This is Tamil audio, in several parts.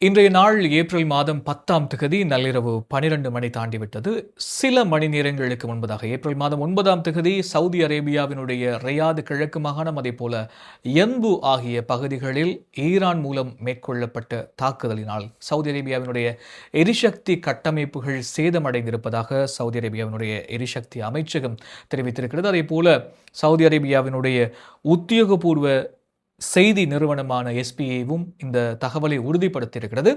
இன்றைய நாள் ஏப்ரல் மாதம் 10ஆம் திகதி நள்ளிரவு 12 மணி தாண்டிவிட்டது. சில மணி நேரங்களுக்கு முன்பதாக ஏப்ரல் மாதம் 9ஆம் திகதி சவுதி அரேபியாவினுடைய ரியாத் கிழக்கு மாகாணம் அதேபோல யன்பு ஆகிய பகுதிகளில் ஈரான் மூலம் மேற்கொள்ளப்பட்ட தாக்குதலினால் சவுதி அரேபியாவினுடைய எரிசக்தி கட்டமைப்புகள் சேதமடைந்திருப்பதாக சவுதி அரேபியாவினுடைய எரிசக்தி அமைச்சகம் தெரிவித்திருக்கிறது. அதேபோல சவுதி அரேபியாவினுடைய உத்தியோகபூர்வ செய்தி நிறுவனமான எஸ்பிஏவும் இந்த தகவலை உறுதிப்படுத்தியிருக்கிறது.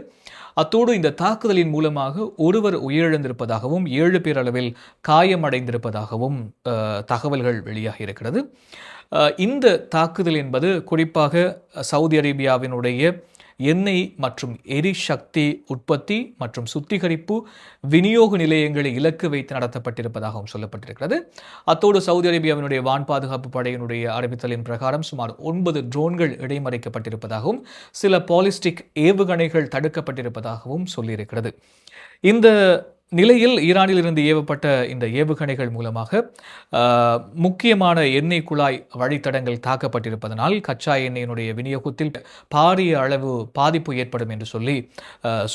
அத்தோடு இந்த தாக்குதலின் மூலமாக ஒருவர் உயிரிழந்திருப்பதாகவும் 7 பேர் அளவில் காயமடைந்திருப்பதாகவும் தகவல்கள் வெளியாகி இருக்கிறது. இந்த தாக்குதல் என்பது குறிப்பாக சவுதி அரேபியாவினுடைய எண்ணெய் மற்றும் எரிசக்தி உற்பத்தி மற்றும் சுத்திகரிப்பு விநியோக நிலையங்களை இலக்கு வைத்து நடத்தப்பட்டிருப்பதாகவும் சொல்லப்பட்டிருக்கிறது. அத்தோடு சவுதி அரேபியாவினுடைய வான் பாதுகாப்பு படையினுடைய அறிவித்தலின் பிரகாரம் சுமார் 9 ட்ரோன்கள் இடைமறைக்கப்பட்டிருப்பதாகவும் சில பாலிஸ்டிக் ஏவுகணைகள் தடுக்கப்பட்டிருப்பதாகவும் சொல்லியிருக்கிறது. இந்த நிலையில் ஈரானில் இருந்து ஏவப்பட்ட இந்த ஏவுகணைகள் மூலமாக முக்கியமான எண்ணெய் குழாய் வழித்தடங்கள் தாக்கப்பட்டிருப்பதனால் கச்சா எண்ணெயினுடைய விநியோகத்தில் பாரிய அளவு பாதிப்பு ஏற்படும் என்று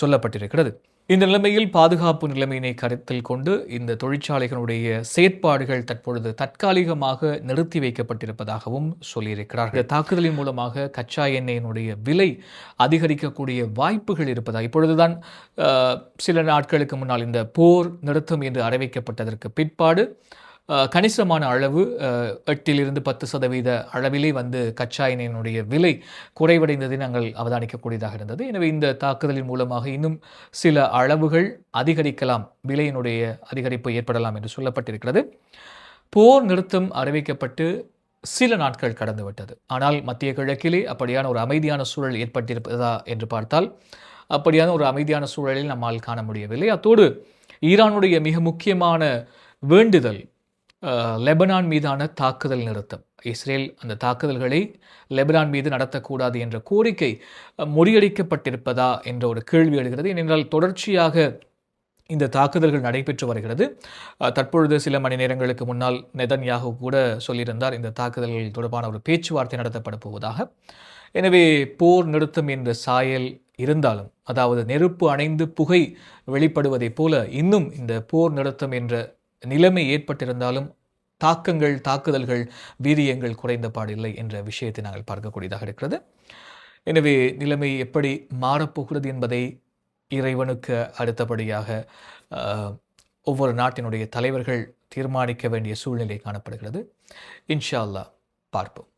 சொல்லப்பட்டிருக்கிறது. இந்த நிலைமையில் பாதுகாப்பு நிலைமையினை கருத்தில் கொண்டு இந்த தொழிற்சாலைகளுடைய செயற்பாடுகள் தற்பொழுது தற்காலிகமாக நிறுத்தி வைக்கப்பட்டிருப்பதாகவும் சொல்லியிருக்கிறார். இந்த தாக்குதலின் மூலமாக கச்சா எண்ணெயினுடைய விலை அதிகரிக்கக்கூடிய வாய்ப்புகள் இருப்பதாக இப்பொழுதுதான் சில நாட்களுக்கு முன்னால் இந்த போர் நிறுத்தம் என்று அறிவிக்கப்பட்டதற்கு பிற்பாடு கணிசமான அளவு 8-10% அளவிலே கச்சா எண்ணெயினுடைய விலை குறைவடைந்ததை நாங்கள் அவதானிக்கக்கூடியதாக இருந்தது. எனவே இந்த தாக்குதலின் மூலமாக இன்னும் சில அளவுகள் அதிகரிக்கலாம், விலையினுடைய அதிகரிப்பு ஏற்படலாம் என்று சொல்லப்பட்டிருக்கிறது. போர் நிறுத்தம் அறிவிக்கப்பட்டு சில நாட்கள் கடந்துவிட்டது. ஆனால் மத்திய கிழக்கிலே அப்படியான ஒரு அமைதியான சூழல் ஏற்பட்டிருப்பதா என்று பார்த்தால் அப்படியான ஒரு அமைதியான சூழலில் நம்மால் காண முடியவில்லை. அத்தோடு ஈரானுடைய மிக முக்கியமான வேண்டுதல் லெபனான் மீதான தாக்குதல் நிறுத்தம். இஸ்ரேல் அந்த தாக்குதல்களை லெபனான் மீது நடத்தக்கூடாது என்ற கோரிக்கை முறியடிக்கப்பட்டிருப்பதா என்ற ஒரு கேள்வி எழுகிறது. ஏனென்றால் தொடர்ச்சியாக இந்த தாக்குதல்கள் நடைபெற்று வருகிறது. தற்பொழுது சில மணி நேரங்களுக்கு முன்னால் நெதன்யாகு கூட சொல்லியிருந்தார் இந்த தாக்குதல்கள் தொடர்பான ஒரு பேச்சுவார்த்தை நடத்தப்பட போவதாக. எனவே போர் நிறுத்தம் என்ற சாயல் இருந்தாலும், அதாவது நெருப்பு அணைந்து புகை வெளிப்படுவதைப் போல இன்னும் இந்த போர் நிறுத்தம் என்ற நிலைமை ஏற்பட்டிருந்தாலும் தாக்குதல்கள் வீரியங்கள் குறைந்த பாடில்லை என்ற விஷயத்தை நாங்கள் பார்க்கக்கூடியதாக இருக்கிறது. எனவே நிலைமை எப்படி மாறப்போகிறது என்பதை இறைவனுக்கு அடுத்தபடியாக ஒவ்வொரு நாட்டினுடைய தலைவர்கள் தீர்மானிக்க வேண்டிய சூழ்நிலை காணப்படுகிறது. இன்ஷா அல்லாஹ் பார்ப்போம்.